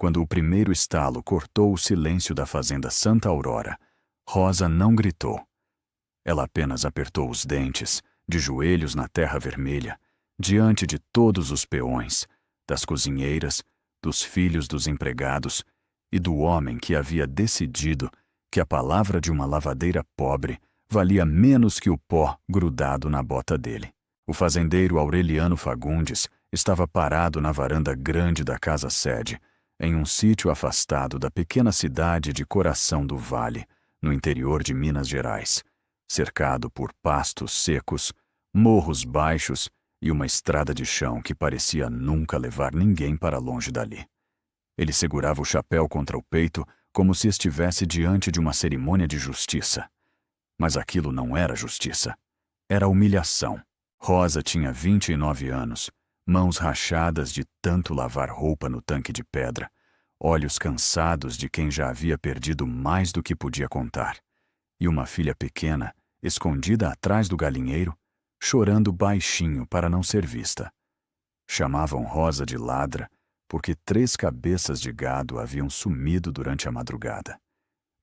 Quando o primeiro estalo cortou o silêncio da fazenda Santa Aurora, Rosa não gritou. Ela apenas apertou os dentes, de joelhos na terra vermelha, diante de todos os peões, das cozinheiras, dos filhos dos empregados e do homem que havia decidido que a palavra de uma lavadeira pobre valia menos que o pó grudado na bota dele. O fazendeiro Aureliano Fagundes estava parado na varanda grande da casa-sede, em um sítio afastado da pequena cidade de Coração do Vale, no interior de Minas Gerais, cercado por pastos secos, morros baixos e uma estrada de chão que parecia nunca levar ninguém para longe dali. Ele segurava o chapéu contra o peito como se estivesse diante de uma cerimônia de justiça. Mas aquilo não era justiça. Era humilhação. Rosa tinha 29 anos, mãos rachadas de tanto lavar roupa no tanque de pedra, olhos cansados de quem já havia perdido mais do que podia contar, e uma filha pequena, escondida atrás do galinheiro, chorando baixinho para não ser vista. Chamavam Rosa de ladra porque 3 cabeças de gado haviam sumido durante a madrugada.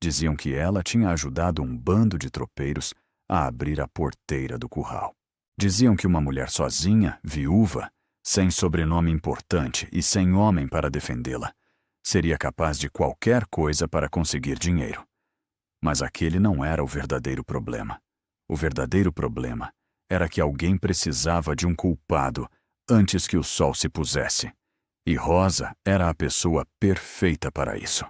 Diziam que ela tinha ajudado um bando de tropeiros a abrir a porteira do curral. Diziam que uma mulher sozinha, viúva, sem sobrenome importante e sem homem para defendê-la, seria capaz de qualquer coisa para conseguir dinheiro. Mas aquele não era o verdadeiro problema. O verdadeiro problema era que alguém precisava de um culpado antes que o sol se pusesse. E Rosa era a pessoa perfeita para isso.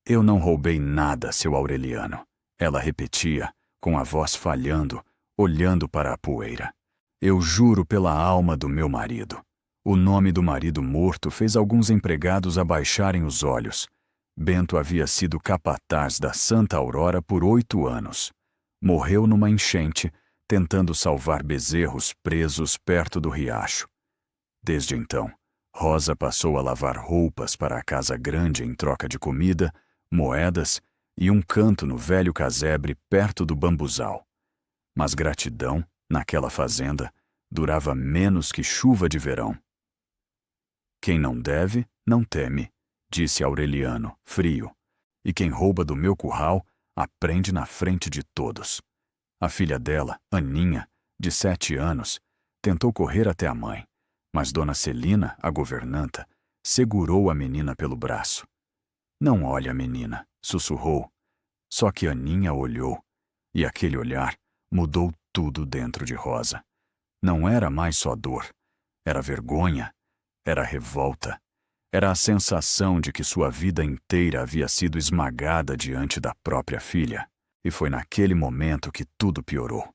Eu não roubei nada, seu Aureliano, ela repetia, com a voz falhando, olhando para a poeira. Eu juro pela alma do meu marido. O nome do marido morto fez alguns empregados abaixarem os olhos. Bento havia sido capataz da Santa Aurora por 8 anos. Morreu numa enchente, tentando salvar bezerros presos perto do riacho. Desde então, Rosa passou a lavar roupas para a casa grande em troca de comida, moedas e um canto no velho casebre perto do bambuzal. Mas gratidão, naquela fazenda, durava menos que chuva de verão. Quem não deve, não teme, disse Aureliano, frio, e quem rouba do meu curral, aprende na frente de todos. A filha dela, Aninha, de 7 anos, tentou correr até a mãe, mas Dona Celina, a governanta, segurou a menina pelo braço. Não olhe a menina, sussurrou. Só que Aninha olhou, e aquele olhar mudou tudo dentro de Rosa. Não era mais só dor, era vergonha, era revolta, era a sensação de que sua vida inteira havia sido esmagada diante da própria filha. E foi naquele momento que tudo piorou,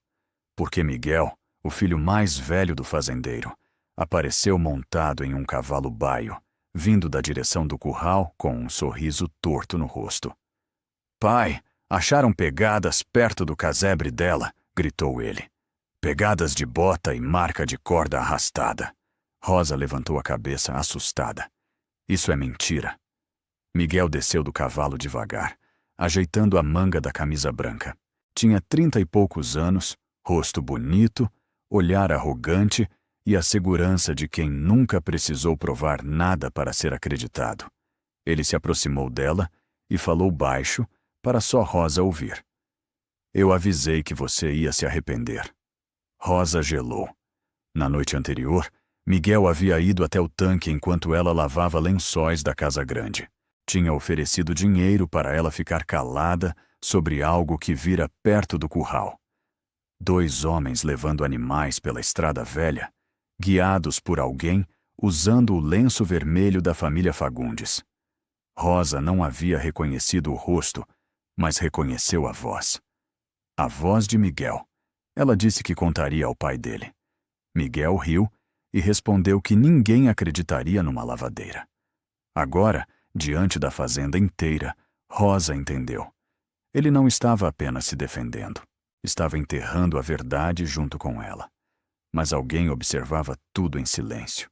porque Miguel, o filho mais velho do fazendeiro, apareceu montado em um cavalo baio, vindo da direção do curral com um sorriso torto no rosto. Pai, acharam pegadas perto do casebre dela, gritou ele. Pegadas de bota e marca de corda arrastada. Rosa levantou a cabeça, assustada. Isso é mentira. Miguel desceu do cavalo devagar, ajeitando a manga da camisa branca. Tinha 30 e poucos anos, rosto bonito, olhar arrogante e a segurança de quem nunca precisou provar nada para ser acreditado. Ele se aproximou dela e falou baixo, para só Rosa ouvir. Eu avisei que você ia se arrepender. Rosa gelou. Na noite anterior, Miguel havia ido até o tanque enquanto ela lavava lençóis da casa grande. Tinha oferecido dinheiro para ela ficar calada sobre algo que vira perto do curral. 2 homens levando animais pela estrada velha, guiados por alguém usando o lenço vermelho da família Fagundes. Rosa não havia reconhecido o rosto, mas reconheceu a voz. A voz de Miguel. Ela disse que contaria ao pai dele. Miguel riu e respondeu que ninguém acreditaria numa lavadeira. Agora, diante da fazenda inteira, Rosa entendeu. Ele não estava apenas se defendendo. Estava enterrando a verdade junto com ela. Mas alguém observava tudo em silêncio.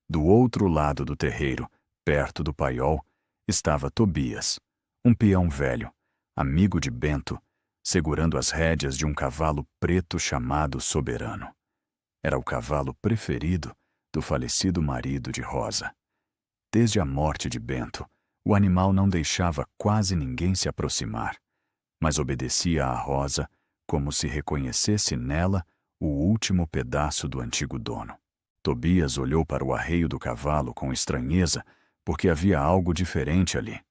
Do outro lado do terreiro, perto do paiol, estava Tobias, um peão velho, amigo de Bento, segurando as rédeas de um cavalo preto chamado Soberano. Era o cavalo preferido do falecido marido de Rosa. Desde a morte de Bento, o animal não deixava quase ninguém se aproximar, mas obedecia à Rosa como se reconhecesse nela o último pedaço do antigo dono. Tobias olhou para o arreio do cavalo com estranheza, porque havia algo diferente ali.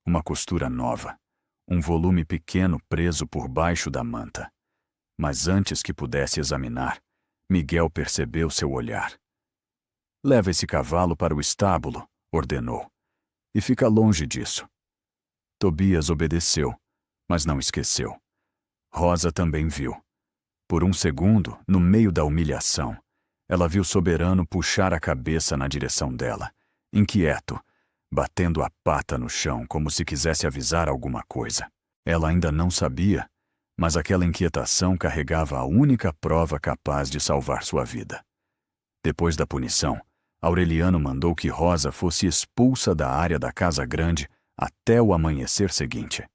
Uma costura nova, um volume pequeno preso por baixo da manta. Mas antes que pudesse examinar, Miguel percebeu seu olhar. "Leva esse cavalo para o estábulo", ordenou, "e fica longe disso." Tobias obedeceu, mas não esqueceu. Rosa também viu. Por um segundo, no meio da humilhação, ela viu Soberano puxar a cabeça na direção dela, inquieto, batendo a pata no chão como se quisesse avisar alguma coisa. Ela ainda não sabia, mas aquela inquietação carregava a única prova capaz de salvar sua vida. Depois da punição, Aureliano mandou que Rosa fosse expulsa da área da casa grande até o amanhecer seguinte.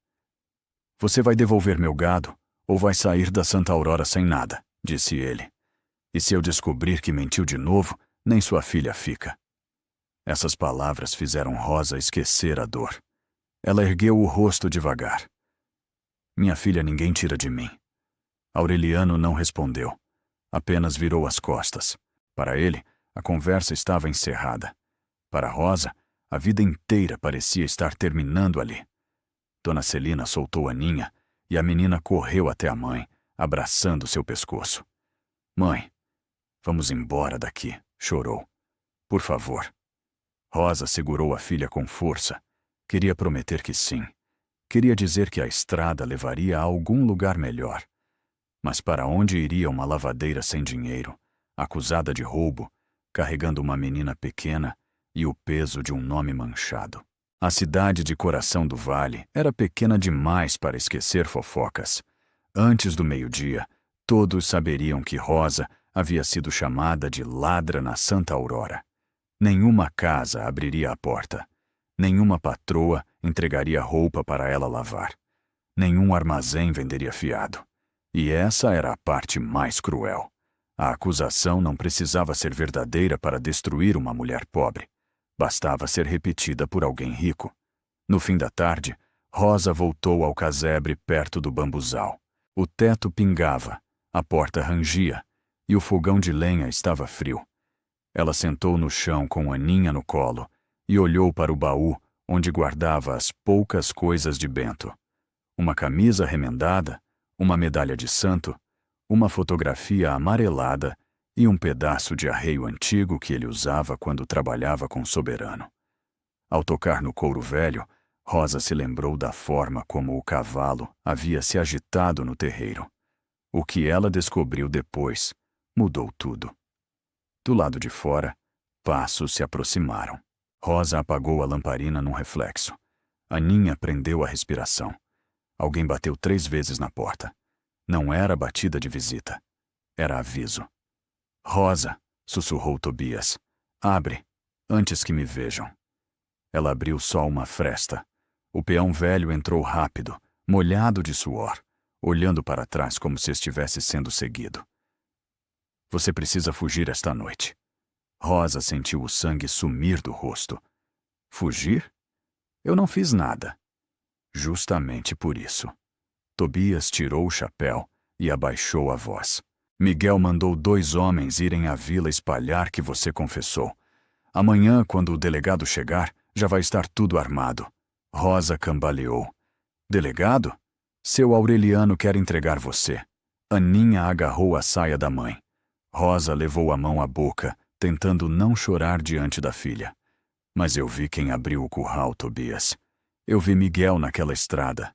"Você vai devolver meu gado, ou vai sair da Santa Aurora sem nada", disse ele. "E se eu descobrir que mentiu de novo, nem sua filha fica." Essas palavras fizeram Rosa esquecer a dor. Ela ergueu o rosto devagar. "Minha filha ninguém tira de mim." Aureliano não respondeu. Apenas virou as costas. Para ele, a conversa estava encerrada. Para Rosa, a vida inteira parecia estar terminando ali. Dona Celina soltou Aninha e a menina correu até a mãe, abraçando seu pescoço. "Mãe, vamos embora daqui", chorou. "Por favor." Rosa segurou a filha com força. Queria prometer que sim. Queria dizer que a estrada levaria a algum lugar melhor. Mas para onde iria uma lavadeira sem dinheiro, acusada de roubo, carregando uma menina pequena e o peso de um nome manchado? A cidade de Coração do Vale era pequena demais para esquecer fofocas. Antes do meio-dia, todos saberiam que Rosa havia sido chamada de ladra na Santa Aurora. Nenhuma casa abriria a porta. Nenhuma patroa entregaria roupa para ela lavar. Nenhum armazém venderia fiado. E essa era a parte mais cruel. A acusação não precisava ser verdadeira para destruir uma mulher pobre. Bastava ser repetida por alguém rico. No fim da tarde, Rosa voltou ao casebre perto do bambuzal. O teto pingava, a porta rangia, e o fogão de lenha estava frio. Ela sentou no chão com Aninha no colo e olhou para o baú onde guardava as poucas coisas de Bento. Uma camisa remendada, uma medalha de santo, uma fotografia amarelada e um pedaço de arreio antigo que ele usava quando trabalhava com Soberano. Ao tocar no couro velho, Rosa se lembrou da forma como o cavalo havia se agitado no terreiro. O que ela descobriu depois mudou tudo. Do lado de fora, passos se aproximaram. Rosa apagou a lamparina num reflexo. Aninha prendeu a respiração. Alguém bateu 3 vezes na porta. Não era batida de visita. Era aviso. "Rosa", sussurrou Tobias. "Abre, antes que me vejam." Ela abriu só uma fresta. O peão velho entrou rápido, molhado de suor, olhando para trás como se estivesse sendo seguido. "Você precisa fugir esta noite." Rosa sentiu o sangue sumir do rosto. "Fugir? Eu não fiz nada." "Justamente por isso." Tobias tirou o chapéu e abaixou a voz. "Miguel mandou 2 homens irem à vila espalhar que você confessou. Amanhã, quando o delegado chegar, já vai estar tudo armado." Rosa cambaleou. "Delegado? Seu Aureliano quer entregar você." Aninha agarrou a saia da mãe. Rosa levou a mão à boca, tentando não chorar diante da filha. "Mas eu vi quem abriu o curral, Tobias. Eu vi Miguel naquela estrada."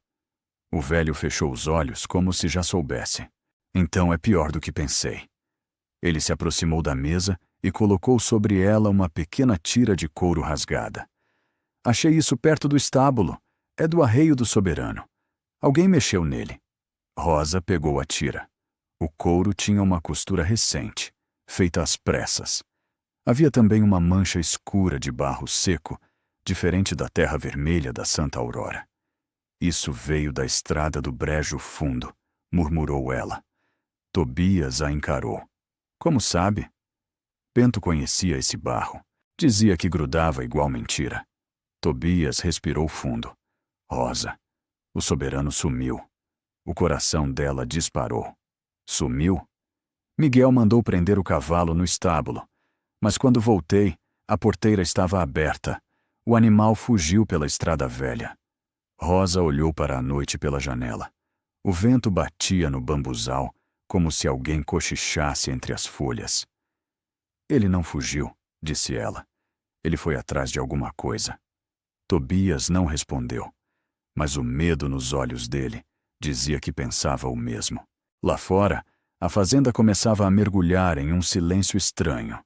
O velho fechou os olhos como se já soubesse. "Então é pior do que pensei." Ele se aproximou da mesa e colocou sobre ela uma pequena tira de couro rasgada. "Achei isso perto do estábulo. É do arreio do Soberano. Alguém mexeu nele." Rosa pegou a tira. O couro tinha uma costura recente, feita às pressas. Havia também uma mancha escura de barro seco, diferente da terra vermelha da Santa Aurora. "Isso veio da estrada do Brejo Fundo", murmurou ela. Tobias a encarou. "Como sabe?" Bento conhecia esse barro. Dizia que grudava igual mentira. Tobias respirou fundo. Rosa. O soberano sumiu. O coração dela disparou. Sumiu? Miguel mandou prender o cavalo no estábulo. Mas quando voltei, a porteira estava aberta. O animal fugiu pela estrada velha. Rosa olhou para a noite pela janela. O vento batia no bambuzal, como se alguém cochichasse entre as folhas. Ele não fugiu, disse ela. Ele foi atrás de alguma coisa. Tobias não respondeu, mas o medo nos olhos dele dizia que pensava o mesmo. Lá fora, a fazenda começava a mergulhar em um silêncio estranho.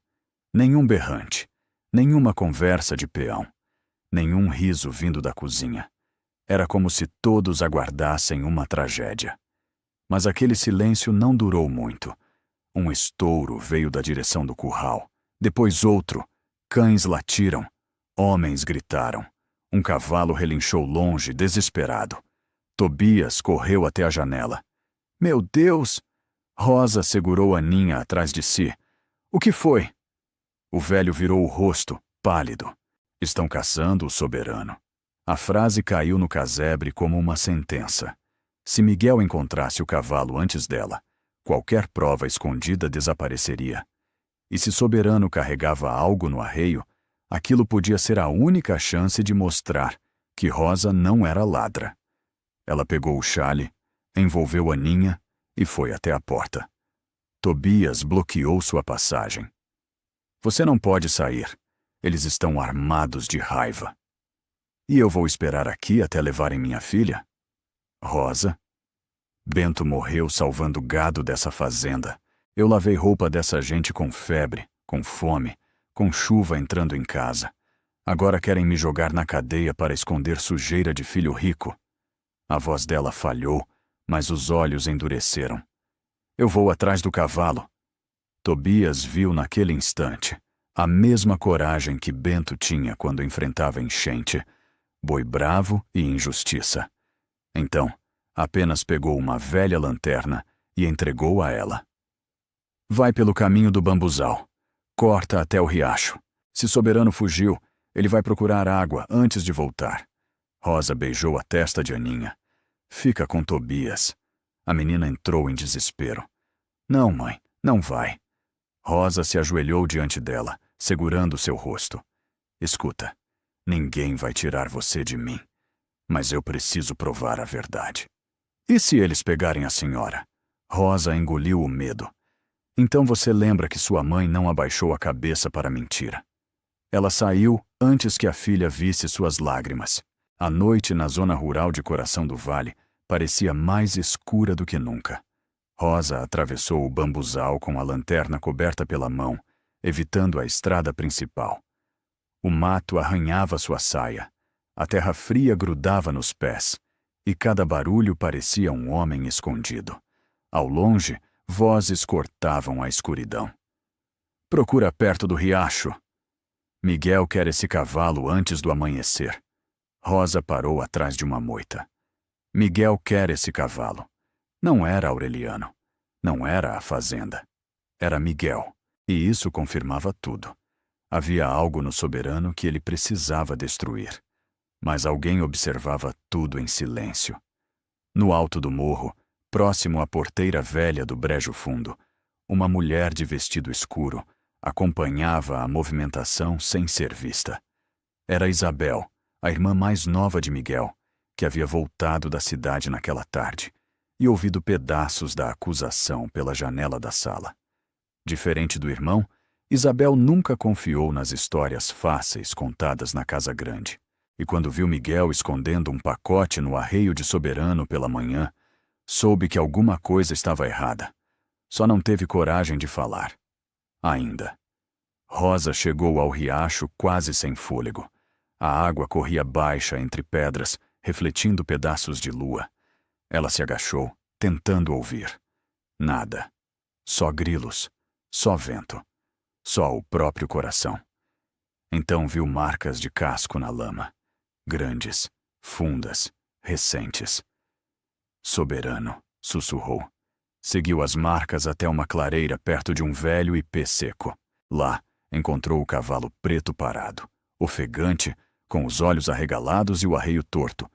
Nenhum berrante, nenhuma conversa de peão, nenhum riso vindo da cozinha. Era como se todos aguardassem uma tragédia. Mas aquele silêncio não durou muito. Um estouro veio da direção do curral. Depois outro. Cães latiram. Homens gritaram. Um cavalo relinchou longe, desesperado. Tobias correu até a janela. Meu Deus! Rosa segurou a Ninha atrás de si. O que foi? O velho virou o rosto, pálido. Estão caçando o soberano. A frase caiu no casebre como uma sentença. Se Miguel encontrasse o cavalo antes dela, qualquer prova escondida desapareceria. E se Soberano carregava algo no arreio, aquilo podia ser a única chance de mostrar que Rosa não era ladra. Ela pegou o chale, envolveu a Ninha e foi até a porta. Tobias bloqueou sua passagem. Você não pode sair. Eles estão armados de raiva. E eu vou esperar aqui até levarem minha filha? Rosa? Bento morreu salvando gado dessa fazenda. Eu lavei roupa dessa gente com febre, com fome, com chuva entrando em casa. Agora querem me jogar na cadeia para esconder sujeira de filho rico. A voz dela falhou, mas os olhos endureceram. Eu vou atrás do cavalo. Tobias viu naquele instante a mesma coragem que Bento tinha quando enfrentava enchente, boi bravo e injustiça. Então, apenas pegou uma velha lanterna e entregou a ela. Vai pelo caminho do bambuzal. Corta até o riacho. Se Soberano fugiu, ele vai procurar água antes de voltar. Rosa beijou a testa de Aninha. Fica com Tobias. A menina entrou em desespero. Não, mãe, não vai. Rosa se ajoelhou diante dela, segurando seu rosto. Escuta, ninguém vai tirar você de mim. Mas eu preciso provar a verdade. E se eles pegarem a senhora? Rosa engoliu o medo. Então você lembra que sua mãe não abaixou a cabeça para a mentira. Ela saiu antes que a filha visse suas lágrimas. A noite na zona rural de Coração do Vale parecia mais escura do que nunca. Rosa atravessou o bambuzal com a lanterna coberta pela mão, evitando a estrada principal. O mato arranhava sua saia. A terra fria grudava nos pés, e cada barulho parecia um homem escondido. Ao longe, vozes cortavam a escuridão. Procura perto do riacho. Miguel quer esse cavalo antes do amanhecer. Rosa parou atrás de uma moita. Miguel quer esse cavalo. Não era Aureliano. Não era a fazenda. Era Miguel. E isso confirmava tudo. Havia algo no soberano que ele precisava destruir. Mas alguém observava tudo em silêncio. No alto do morro, próximo à porteira velha do Brejo Fundo, uma mulher de vestido escuro acompanhava a movimentação sem ser vista. Era Isabel, a irmã mais nova de Miguel, que havia voltado da cidade naquela tarde e ouvido pedaços da acusação pela janela da sala. Diferente do irmão, Isabel nunca confiou nas histórias fáceis contadas na casa grande. E quando viu Miguel escondendo um pacote no arreio de Soberano pela manhã, soube que alguma coisa estava errada. Só não teve coragem de falar. Ainda. Rosa chegou ao riacho quase sem fôlego. A água corria baixa entre pedras, refletindo pedaços de lua. Ela se agachou, tentando ouvir. Nada. Só grilos. Só vento. Só o próprio coração. Então viu marcas de casco na lama. Grandes, fundas, recentes. Soberano, sussurrou. Seguiu as marcas até uma clareira perto de um velho ipê seco. Lá, encontrou o cavalo preto parado, ofegante, com os olhos arregalados e o arreio torto.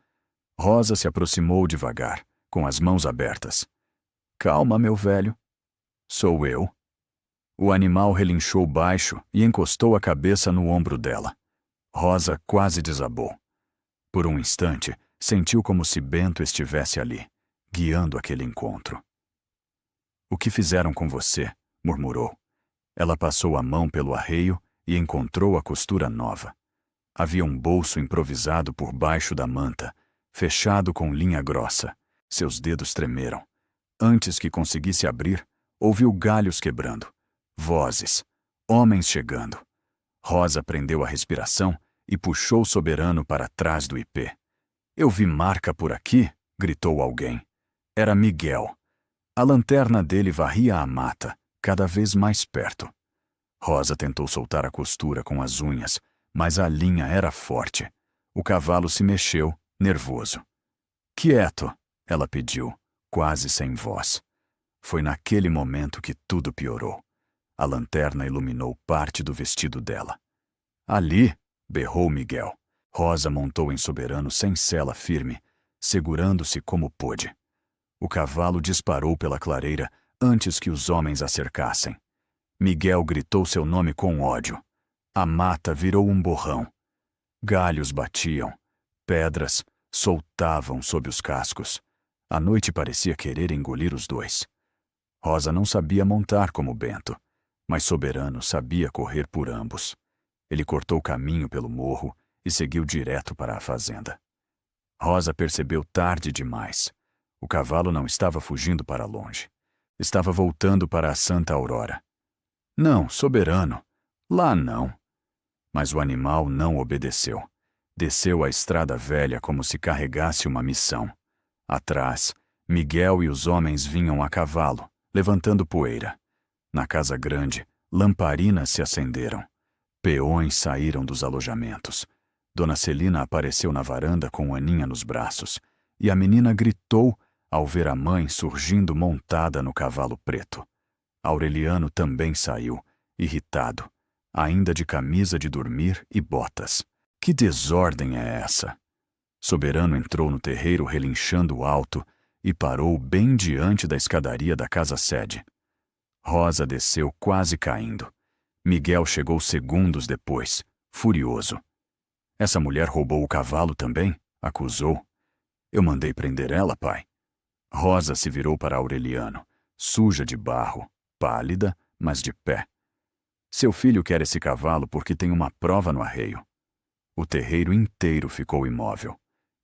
Rosa se aproximou devagar, com as mãos abertas. Calma, meu velho. Sou eu. O animal relinchou baixo e encostou a cabeça no ombro dela. Rosa quase desabou. Por um instante, sentiu como se Bento estivesse ali, guiando aquele encontro. O que fizeram com você? Murmurou. Ela passou a mão pelo arreio e encontrou a costura nova. Havia um bolso improvisado por baixo da manta, fechado com linha grossa. Seus dedos tremeram. Antes que conseguisse abrir, ouviu galhos quebrando, vozes, homens chegando. Rosa prendeu a respiração e puxou o Soberano para trás do ipê. Eu vi marca por aqui, gritou alguém. Era Miguel. A lanterna dele varria a mata, cada vez mais perto. Rosa tentou soltar a costura com as unhas, mas a linha era forte. O cavalo se mexeu, nervoso. Quieto, ela pediu, quase sem voz. Foi naquele momento que tudo piorou. A lanterna iluminou parte do vestido dela. Ali, berrou Miguel. Rosa montou em Soberano sem sela firme, segurando-se como pôde. O cavalo disparou pela clareira antes que os homens a cercassem. Miguel gritou seu nome com ódio. A mata virou um borrão. Galhos batiam, pedras soltavam sob os cascos. A noite parecia querer engolir os dois. Rosa não sabia montar como Bento, mas Soberano sabia correr por ambos. Ele cortou caminho pelo morro e seguiu direto para a fazenda. Rosa percebeu tarde demais. O cavalo não estava fugindo para longe. Estava voltando para a Santa Aurora. Não, Soberano. Lá não. Mas o animal não obedeceu. Desceu a estrada velha como se carregasse uma missão. Atrás, Miguel e os homens vinham a cavalo, levantando poeira. Na casa grande, lamparinas se acenderam. Peões saíram dos alojamentos. Dona Celina apareceu na varanda com Aninha nos braços, e a menina gritou ao ver a mãe surgindo montada no cavalo preto. Aureliano também saiu, irritado, ainda de camisa de dormir e botas. Que desordem é essa? Soberano entrou no terreiro relinchando alto e parou bem diante da escadaria da casa-sede. Rosa desceu quase caindo. Miguel chegou segundos depois, furioso. Essa mulher roubou o cavalo também? Acusou. Eu mandei prender ela, pai. Rosa se virou para Aureliano, suja de barro, pálida, mas de pé. Seu filho quer esse cavalo porque tem uma prova no arreio. O terreiro inteiro ficou imóvel.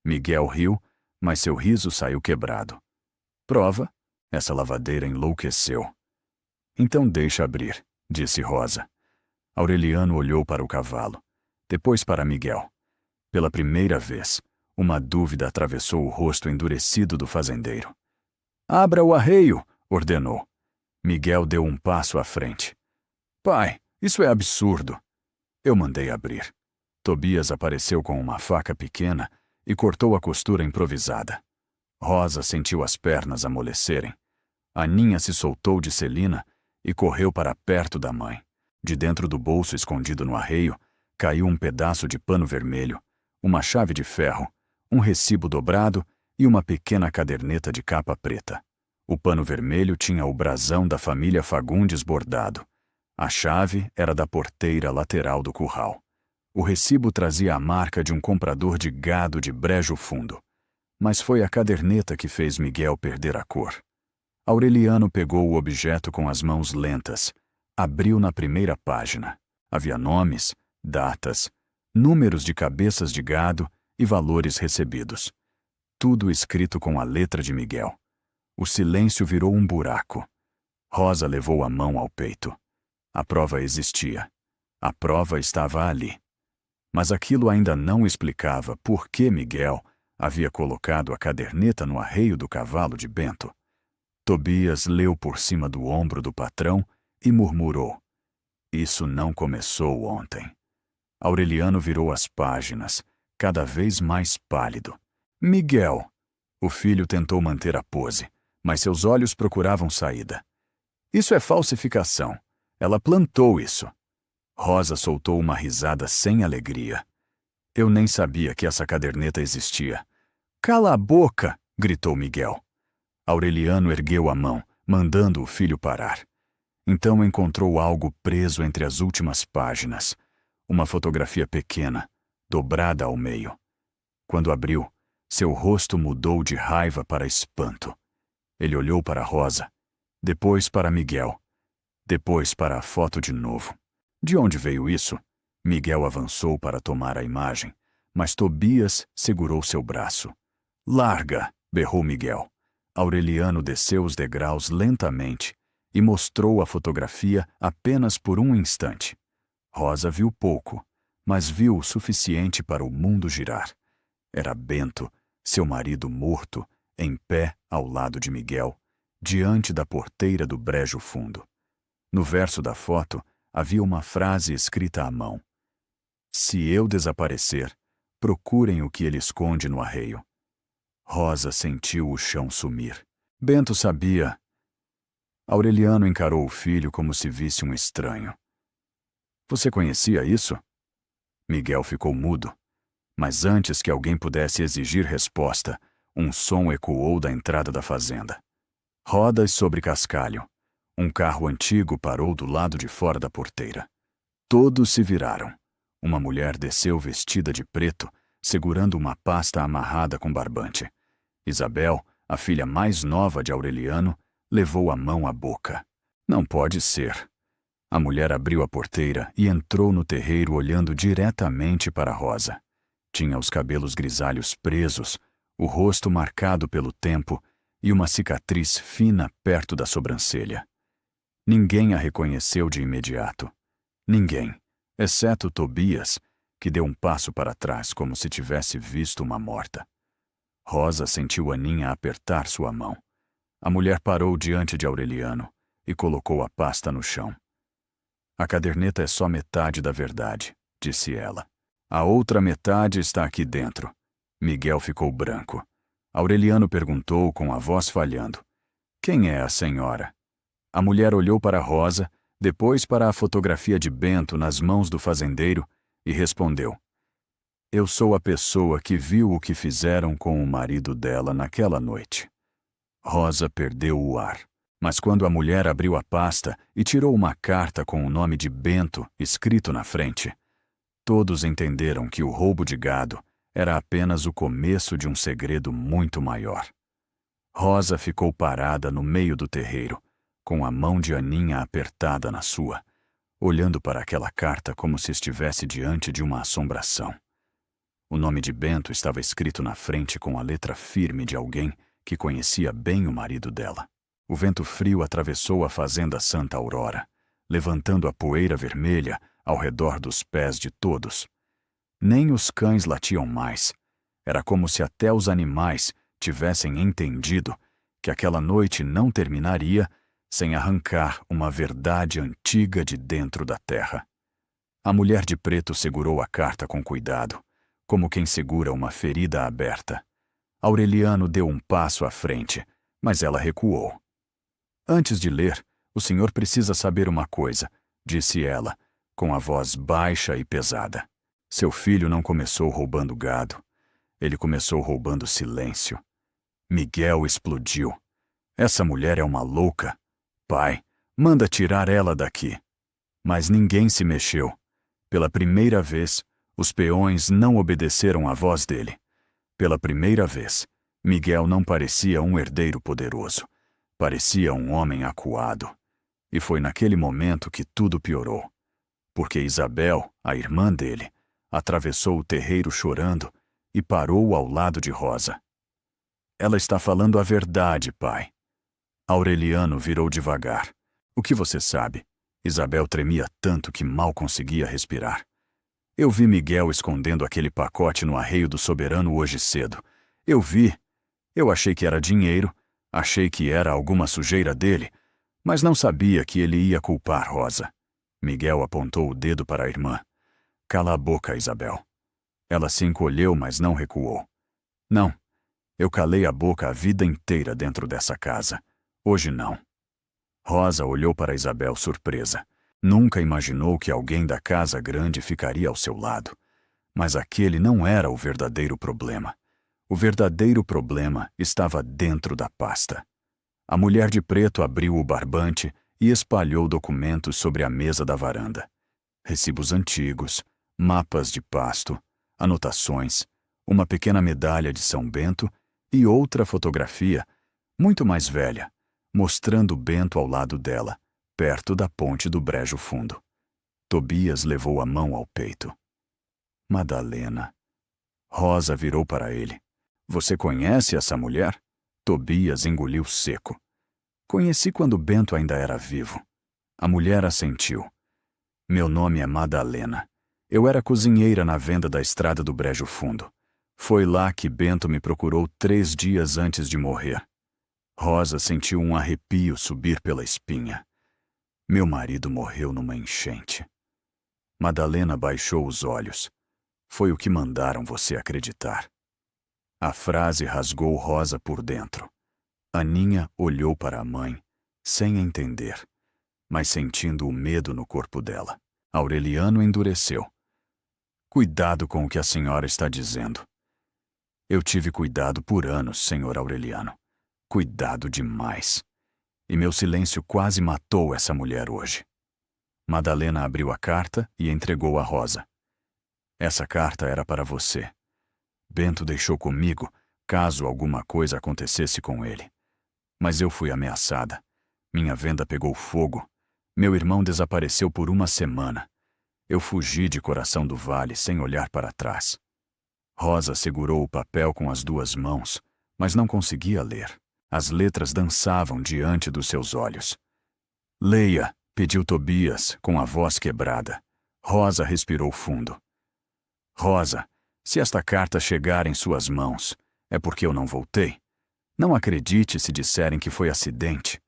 Miguel riu, mas seu riso saiu quebrado. Prova? Essa lavadeira enlouqueceu. Então deixa abrir, disse Rosa. Aureliano olhou para o cavalo, depois para Miguel. Pela primeira vez, uma dúvida atravessou o rosto endurecido do fazendeiro. Abra o arreio, ordenou. Miguel deu um passo à frente. Pai, isso é absurdo. Eu mandei abrir. Tobias apareceu com uma faca pequena e cortou a costura improvisada. Rosa sentiu as pernas amolecerem. Aninha se soltou de Celina e correu para perto da mãe. De dentro do bolso escondido no arreio, caiu um pedaço de pano vermelho, uma chave de ferro, um recibo dobrado e uma pequena caderneta de capa preta. O pano vermelho tinha o brasão da família Fagundes bordado. A chave era da porteira lateral do curral. O recibo trazia a marca de um comprador de gado de Brejo Fundo. Mas foi a caderneta que fez Miguel perder a cor. Aureliano pegou o objeto com as mãos lentas. Abriu na primeira página. Havia nomes, datas, números de cabeças de gado e valores recebidos. Tudo escrito com a letra de Miguel. O silêncio virou um buraco. Rosa levou a mão ao peito. A prova existia. A prova estava ali. Mas aquilo ainda não explicava por que Miguel havia colocado a caderneta no arreio do cavalo de Bento. Tobias leu por cima do ombro do patrão e murmurou. Isso não começou ontem. Aureliano virou as páginas, cada vez mais pálido. Miguel! O filho tentou manter a pose, mas seus olhos procuravam saída. Isso é falsificação. Ela plantou isso. Rosa soltou uma risada sem alegria. Eu nem sabia que essa caderneta existia. Cala a boca! Gritou Miguel. Aureliano ergueu a mão, mandando o filho parar. Então encontrou algo preso entre as últimas páginas. Uma fotografia pequena, dobrada ao meio. Quando abriu, seu rosto mudou de raiva para espanto. Ele olhou para Rosa, depois para Miguel, depois para a foto de novo. De onde veio isso? Miguel avançou para tomar a imagem, mas Tobias segurou seu braço. Larga! Berrou Miguel. Aureliano desceu os degraus lentamente e mostrou a fotografia apenas por um instante. Rosa viu pouco, mas viu o suficiente para o mundo girar. Era Bento, seu marido morto, em pé ao lado de Miguel, diante da porteira do brejo fundo. No verso da foto havia uma frase escrita à mão. Se eu desaparecer, procurem o que ele esconde no arreio. Rosa sentiu o chão sumir. Bento sabia. Aureliano encarou o filho como se visse um estranho. Você conhecia isso? Miguel ficou mudo. Mas antes que alguém pudesse exigir resposta, um som ecoou da entrada da fazenda. Rodas sobre cascalho. Um carro antigo parou do lado de fora da porteira. Todos se viraram. Uma mulher desceu vestida de preto, segurando uma pasta amarrada com barbante. Isabel, a filha mais nova de Aureliano, levou a mão à boca. Não pode ser. A mulher abriu a porteira e entrou no terreiro olhando diretamente para Rosa. Tinha os cabelos grisalhos presos, o rosto marcado pelo tempo e uma cicatriz fina perto da sobrancelha. Ninguém a reconheceu de imediato. Ninguém, exceto Tobias, que deu um passo para trás como se tivesse visto uma morta. Rosa sentiu Aninha apertar sua mão. A mulher parou diante de Aureliano e colocou a pasta no chão. A caderneta é só metade da verdade, disse ela. A outra metade está aqui dentro. Miguel ficou branco. Aureliano perguntou com a voz falhando. Quem é a senhora? A mulher olhou para Rosa, depois para a fotografia de Bento nas mãos do fazendeiro e respondeu. Eu sou a pessoa que viu o que fizeram com o marido dela naquela noite. Rosa perdeu o ar. Mas quando a mulher abriu a pasta e tirou uma carta com o nome de Bento escrito na frente, todos entenderam que o roubo de gado era apenas o começo de um segredo muito maior. Rosa ficou parada no meio do terreiro, com a mão de Aninha apertada na sua, olhando para aquela carta como se estivesse diante de uma assombração. O nome de Bento estava escrito na frente com a letra firme de alguém que conhecia bem o marido dela. O vento frio atravessou a fazenda Santa Aurora, levantando a poeira vermelha ao redor dos pés de todos. Nem os cães latiam mais. Era como se até os animais tivessem entendido que aquela noite não terminaria sem arrancar uma verdade antiga de dentro da terra. A mulher de preto segurou a carta com cuidado, como quem segura uma ferida aberta. Aureliano deu um passo à frente, mas ela recuou. Antes de ler, o senhor precisa saber uma coisa, disse ela, com a voz baixa e pesada. Seu filho não começou roubando gado. Ele começou roubando silêncio. Miguel explodiu. Essa mulher é uma louca. Pai, manda tirar ela daqui. Mas ninguém se mexeu. Pela primeira vez, os peões não obedeceram à voz dele. Pela primeira vez, Miguel não parecia um herdeiro poderoso. Parecia um homem acuado. E foi naquele momento que tudo piorou. Porque Isabel, a irmã dele, atravessou o terreiro chorando e parou ao lado de Rosa. Ela está falando a verdade, pai. Aureliano virou devagar. O que você sabe? Isabel tremia tanto que mal conseguia respirar. Eu vi Miguel escondendo aquele pacote no arreio do soberano hoje cedo. Eu vi. Eu achei que era dinheiro, achei que era alguma sujeira dele, mas não sabia que ele ia culpar Rosa. Miguel apontou o dedo para a irmã. Cala a boca, Isabel. Ela se encolheu, mas não recuou. Não, eu calei a boca a vida inteira dentro dessa casa. Hoje não. Rosa olhou para Isabel surpresa. Nunca imaginou que alguém da casa grande ficaria ao seu lado. Mas aquele não era o verdadeiro problema. O verdadeiro problema estava dentro da pasta. A mulher de preto abriu o barbante e espalhou documentos sobre a mesa da varanda. Recibos antigos, mapas de pasto, anotações, uma pequena medalha de São Bento e outra fotografia, muito mais velha, mostrando Bento ao lado dela, perto da ponte do Brejo Fundo. Tobias levou a mão ao peito. Madalena. Rosa virou para ele. Você conhece essa mulher? Tobias engoliu seco. Conheci quando Bento ainda era vivo. A mulher assentiu. Meu nome é Madalena. Eu era cozinheira na venda da estrada do Brejo Fundo. Foi lá que Bento me procurou 3 dias antes de morrer. Rosa sentiu um arrepio subir pela espinha. Meu marido morreu numa enchente. Madalena baixou os olhos. Foi o que mandaram você acreditar. A frase rasgou Rosa por dentro. Aninha olhou para a mãe, sem entender, mas sentindo o medo no corpo dela. Aureliano endureceu. Cuidado com o que a senhora está dizendo. Eu tive cuidado por anos, senhor Aureliano. Cuidado demais. E meu silêncio quase matou essa mulher hoje. Madalena abriu a carta e entregou a Rosa. Essa carta era para você. Bento deixou comigo, caso alguma coisa acontecesse com ele. Mas eu fui ameaçada. Minha venda pegou fogo. Meu irmão desapareceu por 1 semana. Eu fugi de Coração do Vale sem olhar para trás. Rosa segurou o papel com as 2 mãos, mas não conseguia ler. As letras dançavam diante dos seus olhos. Leia, pediu Tobias, com a voz quebrada. Rosa respirou fundo. Rosa, se esta carta chegar em suas mãos, é porque eu não voltei. Não acredite se disserem que foi acidente.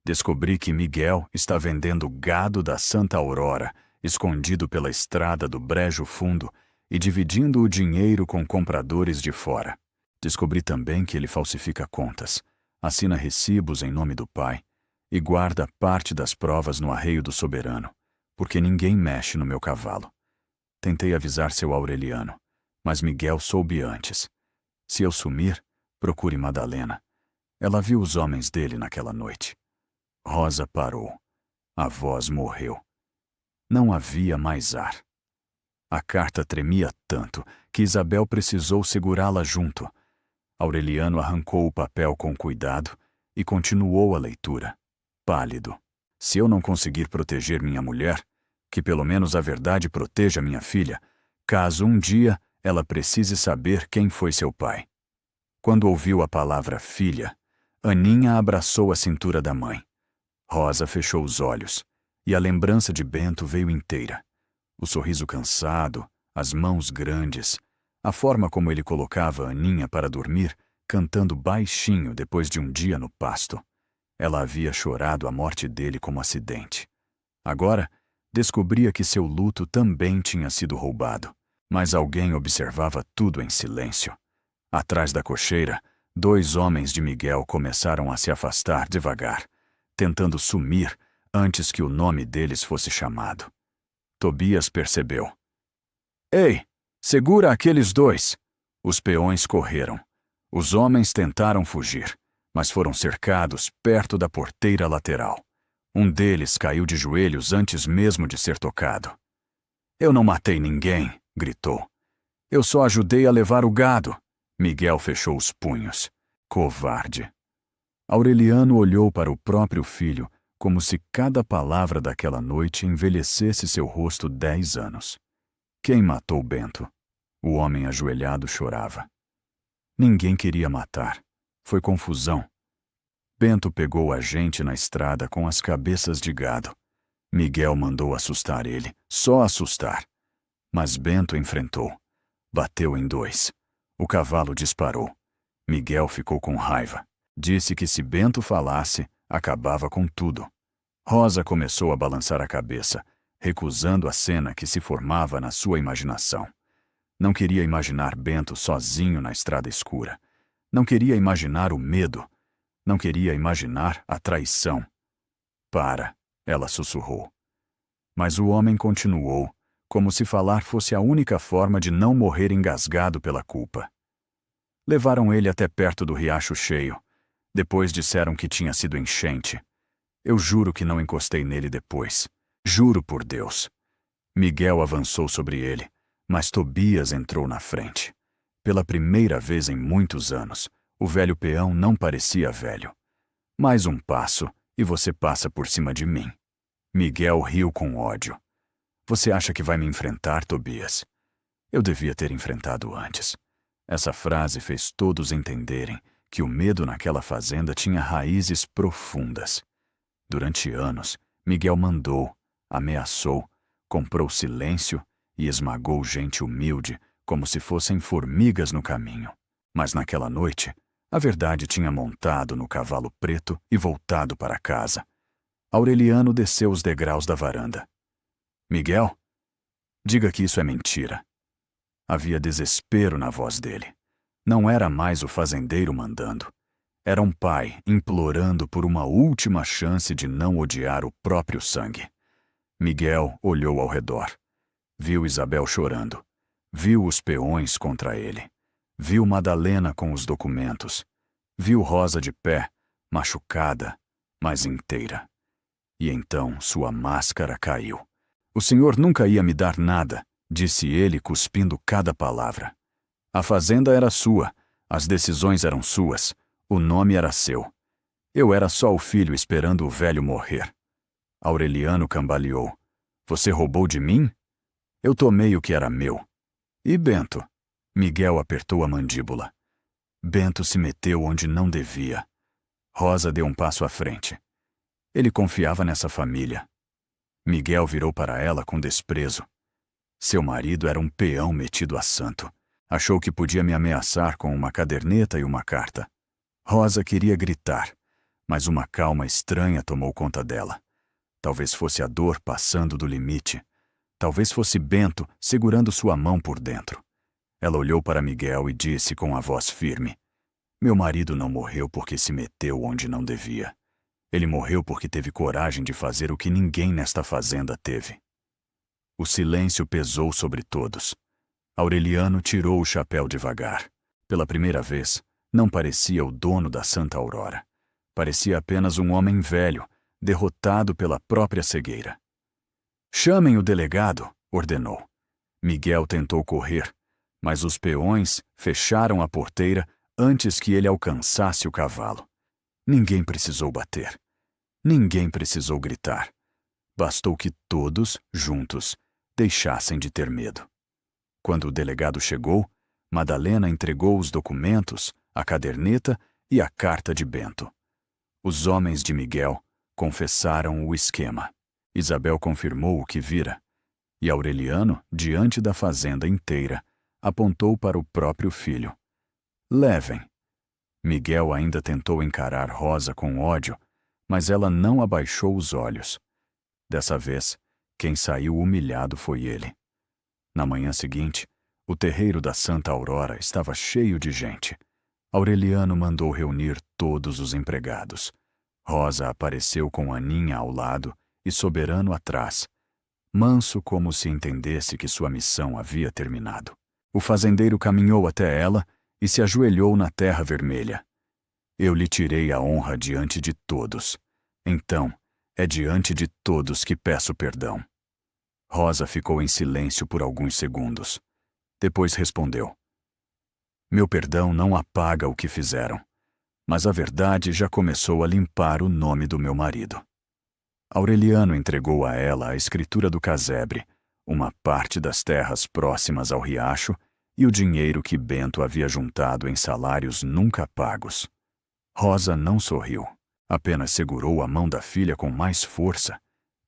Descobri que Miguel está vendendo gado da Santa Aurora, escondido pela estrada do Brejo Fundo e dividindo o dinheiro com compradores de fora. Descobri também que ele falsifica contas, assina recibos em nome do pai e guarda parte das provas no arreio do soberano, porque ninguém mexe no meu cavalo. Tentei avisar seu Aureliano, mas Miguel soube antes. Se eu sumir, procure Madalena. Ela viu os homens dele naquela noite. Rosa parou. A voz morreu. Não havia mais ar. A carta tremia tanto que Isabel precisou segurá-la junto. Aureliano arrancou o papel com cuidado e continuou a leitura, pálido. Se eu não conseguir proteger minha mulher, que pelo menos a verdade proteja minha filha, caso um dia ela precise saber quem foi seu pai. Quando ouviu a palavra filha, Aninha abraçou a cintura da mãe. Rosa fechou os olhos, e a lembrança de Bento veio inteira. O sorriso cansado, as mãos grandes, a forma como ele colocava Aninha para dormir, cantando baixinho depois de um dia no pasto. Ela havia chorado a morte dele como acidente. Agora, descobria que seu luto também tinha sido roubado, mas alguém observava tudo em silêncio. Atrás da cocheira, 2 homens de Miguel começaram a se afastar devagar, tentando sumir antes que o nome deles fosse chamado. Tobias percebeu. Ei, segura aqueles 2! Os peões correram. Os homens tentaram fugir, mas foram cercados perto da porteira lateral. Um deles caiu de joelhos antes mesmo de ser tocado. Eu não matei ninguém, gritou. Eu só ajudei a levar o gado. Miguel fechou os punhos. Covarde. Aureliano olhou para o próprio filho, como se cada palavra daquela noite envelhecesse seu rosto 10 anos. Quem matou Bento? O homem ajoelhado chorava. Ninguém queria matar. Foi confusão. Bento pegou a gente na estrada com as cabeças de gado. Miguel mandou assustar ele, só assustar. Mas Bento enfrentou. Bateu em 2. O cavalo disparou. Miguel ficou com raiva. Disse que se Bento falasse, acabava com tudo. Rosa começou a balançar a cabeça, recusando a cena que se formava na sua imaginação. Não queria imaginar Bento sozinho na estrada escura. Não queria imaginar o medo. Não queria imaginar a traição. Para, ela sussurrou. Mas o homem continuou, como se falar fosse a única forma de não morrer engasgado pela culpa. Levaram ele até perto do riacho cheio. Depois disseram que tinha sido enchente. Eu juro que não encostei nele depois. Juro por Deus. Miguel avançou sobre ele, mas Tobias entrou na frente. Pela primeira vez em muitos anos, o velho peão não parecia velho. Mais um passo e você passa por cima de mim. Miguel riu com ódio. Você acha que vai me enfrentar, Tobias? Eu devia ter enfrentado antes. Essa frase fez todos entenderem que o medo naquela fazenda tinha raízes profundas. Durante anos, Miguel mandou, ameaçou, comprou silêncio e esmagou gente humilde como se fossem formigas no caminho. Mas naquela noite, a verdade tinha montado no cavalo preto e voltado para casa. Aureliano desceu os degraus da varanda. Miguel, diga que isso é mentira. Havia desespero na voz dele. Não era mais o fazendeiro mandando. Era um pai implorando por uma última chance de não odiar o próprio sangue. Miguel olhou ao redor. Viu Isabel chorando. Viu os peões contra ele. Viu Madalena com os documentos. Viu Rosa de pé, machucada, mas inteira. E então sua máscara caiu. O senhor nunca ia me dar nada, disse ele cuspindo cada palavra. A fazenda era sua, as decisões eram suas, o nome era seu. Eu era só o filho esperando o velho morrer. Aureliano cambaleou. Você roubou de mim? Eu tomei o que era meu. E Bento? Miguel apertou a mandíbula. Bento se meteu onde não devia. Rosa deu um passo à frente. Ele confiava nessa família. Miguel virou para ela com desprezo. Seu marido era um peão metido a santo. Achou que podia me ameaçar com uma caderneta e uma carta. Rosa queria gritar, mas uma calma estranha tomou conta dela. Talvez fosse a dor passando do limite. Talvez fosse Bento segurando sua mão por dentro. Ela olhou para Miguel e disse com a voz firme: Meu marido não morreu porque se meteu onde não devia. Ele morreu porque teve coragem de fazer o que ninguém nesta fazenda teve. O silêncio pesou sobre todos. Aureliano tirou o chapéu devagar. Pela primeira vez, não parecia o dono da Santa Aurora. Parecia apenas um homem velho, derrotado pela própria cegueira. Chamem o delegado, ordenou. Miguel tentou correr, mas os peões fecharam a porteira antes que ele alcançasse o cavalo. Ninguém precisou bater. Ninguém precisou gritar. Bastou que todos, juntos, deixassem de ter medo. Quando o delegado chegou, Madalena entregou os documentos, a caderneta e a carta de Bento. Os homens de Miguel confessaram o esquema. Isabel confirmou o que vira. E Aureliano, diante da fazenda inteira, apontou para o próprio filho. Levem. Miguel ainda tentou encarar Rosa com ódio, mas ela não abaixou os olhos. Dessa vez, quem saiu humilhado foi ele. Na manhã seguinte, o terreiro da Santa Aurora estava cheio de gente. Aureliano mandou reunir todos os empregados. Rosa apareceu com Aninha ao lado e Soberano atrás, manso como se entendesse que sua missão havia terminado. O fazendeiro caminhou até ela e se ajoelhou na terra vermelha. Eu lhe tirei a honra diante de todos. Então, é diante de todos que peço perdão. Rosa ficou em silêncio por alguns segundos. Depois respondeu: Meu perdão não apaga o que fizeram, mas a verdade já começou a limpar o nome do meu marido. Aureliano entregou a ela a escritura do casebre, uma parte das terras próximas ao riacho e o dinheiro que Bento havia juntado em salários nunca pagos. Rosa não sorriu, apenas segurou a mão da filha com mais força.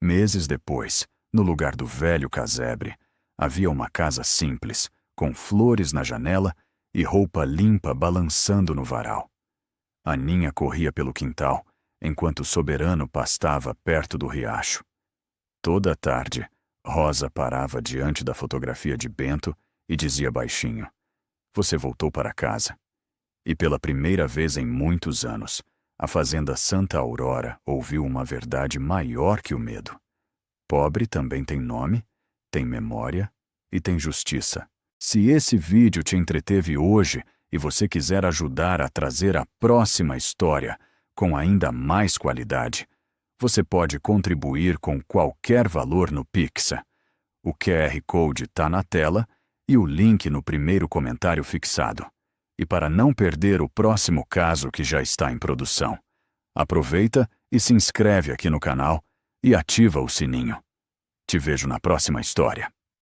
Meses depois, no lugar do velho casebre, havia uma casa simples, com flores na janela e roupa limpa balançando no varal. Aninha corria pelo quintal, enquanto o Soberano pastava perto do riacho. Toda a tarde, Rosa parava diante da fotografia de Bento e dizia baixinho: Você voltou para casa. E pela primeira vez em muitos anos, a fazenda Santa Aurora ouviu uma verdade maior que o medo. pobre também tem nome, tem memória e tem justiça. Se esse vídeo te entreteve hoje e você quiser ajudar a trazer a próxima história com ainda mais qualidade, você pode contribuir com qualquer valor no Pix. O QR Code está na tela e o link no primeiro comentário fixado. E para não perder o próximo caso que já está em produção, aproveita e se inscreve aqui no canal e ativa o sininho. Te vejo na próxima história.